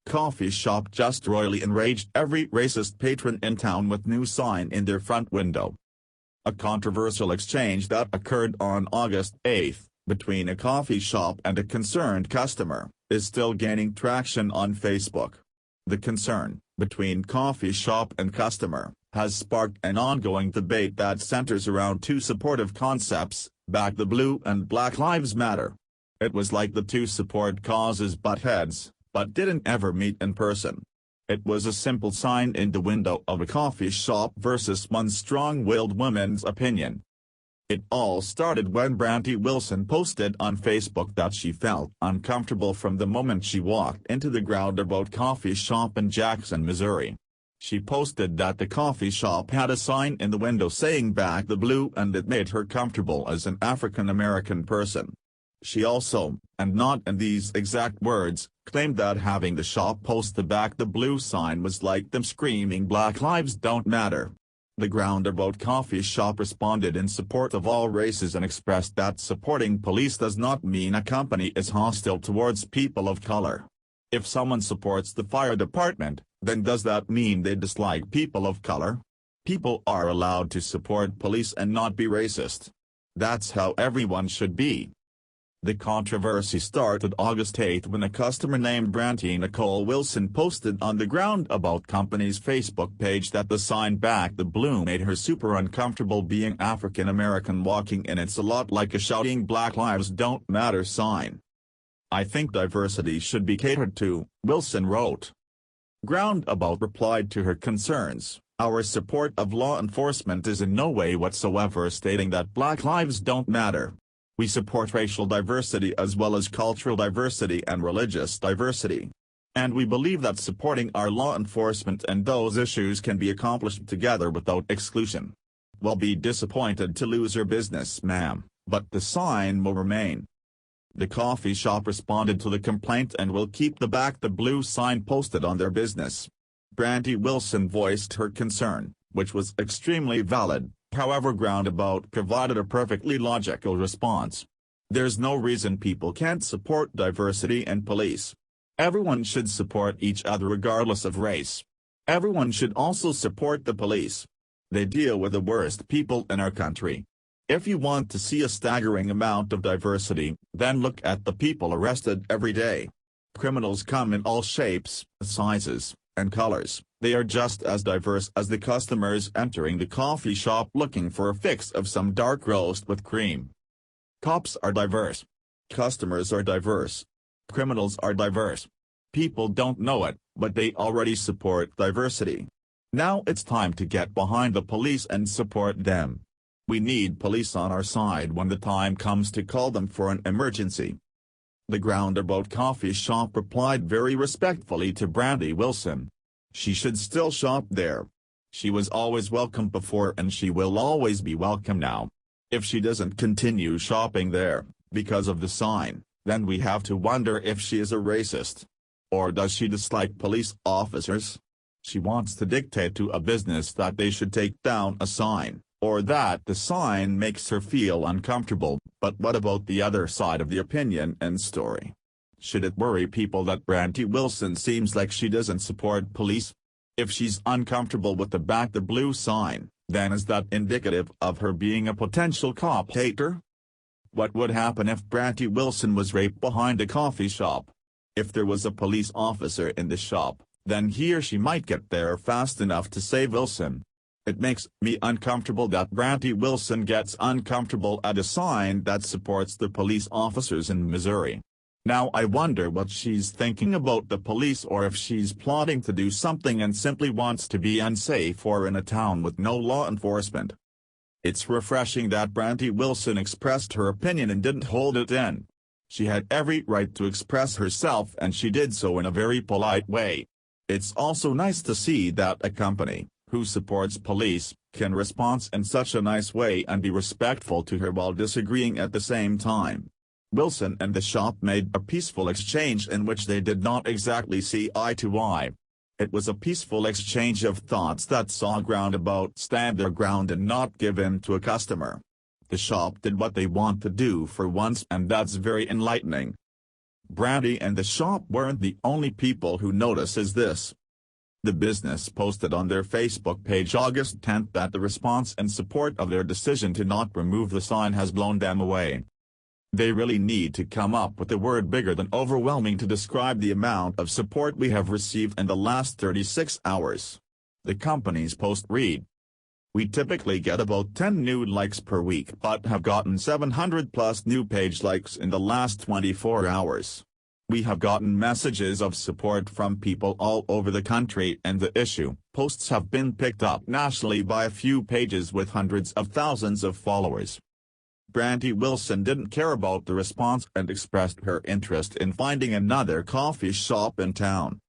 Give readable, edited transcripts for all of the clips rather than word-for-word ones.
coffee shop just royally enraged every racist patron in town with new sign in their front window. A controversial exchange that occurred on August 8, between a coffee shop and a concerned customer, is still gaining traction on Facebook. The concern, between coffee shop and customer, has sparked an ongoing debate that centers around two supportive concepts, Back the Blue and Black Lives Matter. It was like the two support causes butt heads, but didn't ever meet in person. It was a simple sign in the window of a coffee shop versus one strong-willed woman's opinion. It all started when Brandy Wilson posted on Facebook that she felt uncomfortable from the moment she walked into the Groundabout coffee shop in Jackson, Missouri. She posted that the coffee shop had a sign in the window saying Back the Blue and it made her comfortable as an African American person. She also, and not in these exact words, claimed that having the shop post the Back the Blue sign was like them screaming Black Lives Don't Matter. The Groundabout coffee shop responded in support of all races and expressed that supporting police does not mean a company is hostile towards people of color. If someone supports the fire department, then does that mean they dislike people of color? People are allowed to support police and not be racist. That's how everyone should be. The controversy started August 8 when a customer named Brandy Nicole Wilson posted on the Groundabout company's Facebook page that the sign Back the Blue made her super uncomfortable being African American walking in. It's a lot like a shouting Black Lives Don't Matter sign. I think diversity should be catered to, Wilson wrote. Groundabout replied to her concerns, "Our support of law enforcement is in no way whatsoever stating that Black lives don't matter. We support racial diversity as well as cultural diversity and religious diversity. And we believe that supporting our law enforcement and those issues can be accomplished together without exclusion. We'll be disappointed to lose your business, ma'am, but the sign will remain." The coffee shop responded to the complaint and will keep the Back the Blue sign posted on their business. Brandy Wilson voiced her concern, which was extremely valid. However, Groundabout provided a perfectly logical response. There's no reason people can't support diversity and police. Everyone should support each other regardless of race. Everyone should also support the police. They deal with the worst people in our country. If you want to see a staggering amount of diversity, then look at the people arrested every day. Criminals come in all shapes, sizes, and colors. They are just as diverse as the customers entering the coffee shop looking for a fix of some dark roast with cream. Cops are diverse. Customers are diverse. Criminals are diverse. People don't know it, but they already support diversity. Now it's time to get behind the police and support them. We need police on our side when the time comes to call them for an emergency. The Groundabout coffee shop replied very respectfully to Brandy Wilson. She should still shop there. She was always welcome before and she will always be welcome now. If she doesn't continue shopping there, because of the sign, then we have to wonder if she is a racist. Or does she dislike police officers? She wants to dictate to a business that they should take down a sign, or that the sign makes her feel uncomfortable. But what about the other side of the opinion and story? Should it worry people that Brandy Wilson seems like she doesn't support police? If she's uncomfortable with the Back the Blue sign, then is that indicative of her being a potential cop hater? What would happen if Brandy Wilson was raped behind a coffee shop? If there was a police officer in the shop, then he or she might get there fast enough to save Wilson. It makes me uncomfortable that Brandy Wilson gets uncomfortable at a sign that supports the police officers in Missouri. Now I wonder what she's thinking about the police, or if she's plotting to do something and simply wants to be unsafe or in a town with no law enforcement. It's refreshing that Brandy Wilson expressed her opinion and didn't hold it in. She had every right to express herself and she did so in a very polite way. It's also nice to see that a company, who supports police, can respond in such a nice way and be respectful to her while disagreeing at the same time. Wilson and the shop made a peaceful exchange in which they did not exactly see eye to eye. It was a peaceful exchange of thoughts that saw Groundabout stand their ground and not give in to a customer. The shop did what they want to do for once, and that's very enlightening. Brandy and the shop weren't the only people who notices this. The business posted on their Facebook page August 10 that the response and support of their decision to not remove the sign has blown them away. They really need to come up with a word bigger than overwhelming to describe the amount of support we have received in the last 36 hours. The company's post read: "We typically get about 10 new likes per week but have gotten 700 plus new page likes in the last 24 hours. We have gotten messages of support from people all over the country and the issue posts have been picked up nationally by a few pages with hundreds of thousands of followers." Brandy Wilson didn't care about the response and expressed her interest in finding another coffee shop in town.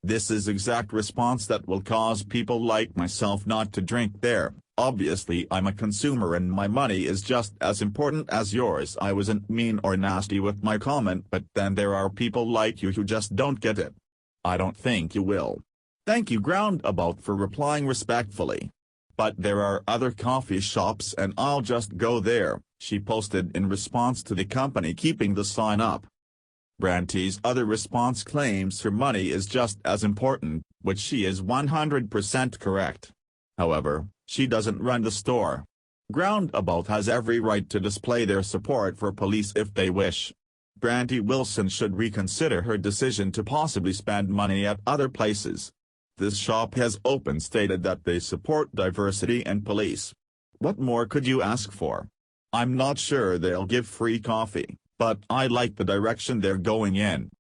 "This is exact response that will cause people like myself not to drink there. Obviously I'm a consumer and my money is just as important as yours. I wasn't mean or nasty with my comment, but then there are people like you who just don't get it. I don't think you will. Thank you Groundabout for replying respectfully. But there are other coffee shops and I'll just go there," she posted in response to the company keeping the sign up. Brandy's other response claims her money is just as important, which she is 100% correct. However, she doesn't run the store. Groundabout has every right to display their support for police if they wish. Brandy Wilson should reconsider her decision to possibly spend money at other places. This shop has openly stated that they support diversity and police. What more could you ask for? I'm not sure they'll give free coffee, but I like the direction they're going in.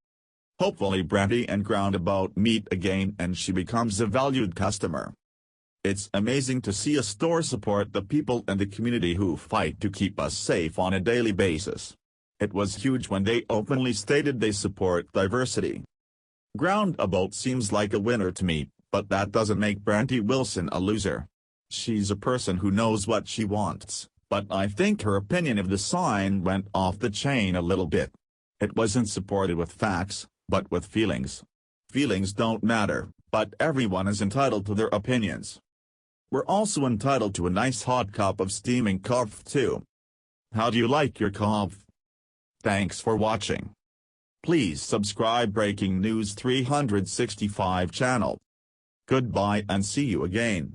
Hopefully Brandy and Groundabout meet again and she becomes a valued customer. It's amazing to see a store support the people in the community who fight to keep us safe on a daily basis. It was huge when they openly stated they support diversity. Groundabout seems like a winner to me, but that doesn't make Brandy Wilson a loser. She's a person who knows what she wants, but I think her opinion of the sign went off the chain a little bit. It wasn't supported with facts, but with feelings. Feelings don't matter, but everyone is entitled to their opinions. We're also entitled to a nice hot cup of steaming coffee too. How do you like your coffee? Thanks for watching. Please subscribe Breaking News 365 channel. Goodbye and see you again.